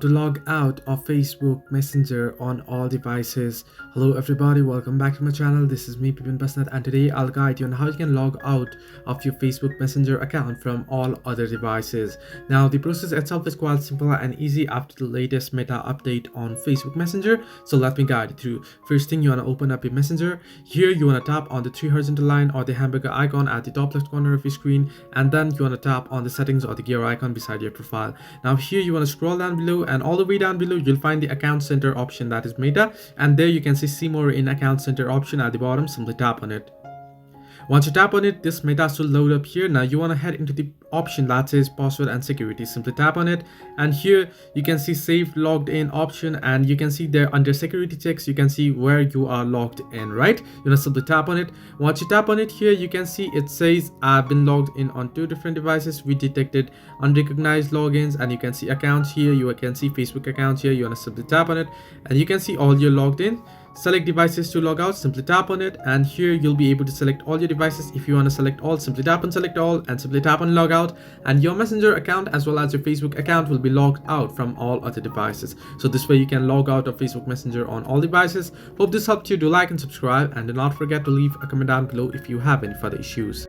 to log out of Facebook Messenger on all devices. Hello everybody, welcome back to my channel. This is me Pipin Basnet, and today I'll guide you on how you can log out of your Facebook Messenger account from all other devices. Now the process itself is quite simple and easy after the latest meta update on Facebook Messenger. So let me guide you through. First thing, you want to open up your Messenger. Here you want to tap on the three horizontal line or the hamburger icon at the top left corner of your screen, and then you want to tap on the settings or the gear icon beside your profile. Now here you want to scroll down below, and all the way down below you'll find the account center option, that is meta, and there you can see more in account center option at the bottom. Simply tap on it. Once you tap on it, this meta will load up here. Now you want to head into the option that says password and security. Simply tap on it, and here you can see save logged in option, and you can see there under security checks you can see where you are logged in, right? You want to simply tap on it. Once you tap on it, here you can see it says I've been logged in on 2 different devices. We detected unrecognized logins, and you can see accounts here. You can see Facebook accounts here. You want to simply tap on it, and you can see all your logged in. Select devices to log out. Simply tap on it, and here you'll be able to select all your devices. If you want to select all, simply tap on select all and simply tap on log out, and your Messenger account as well as your Facebook account will be logged out from all other devices. So this way you can log out of Facebook Messenger on all devices. Hope this helped you. Do like and subscribe, and do not forget to leave a comment down below if you have any further issues.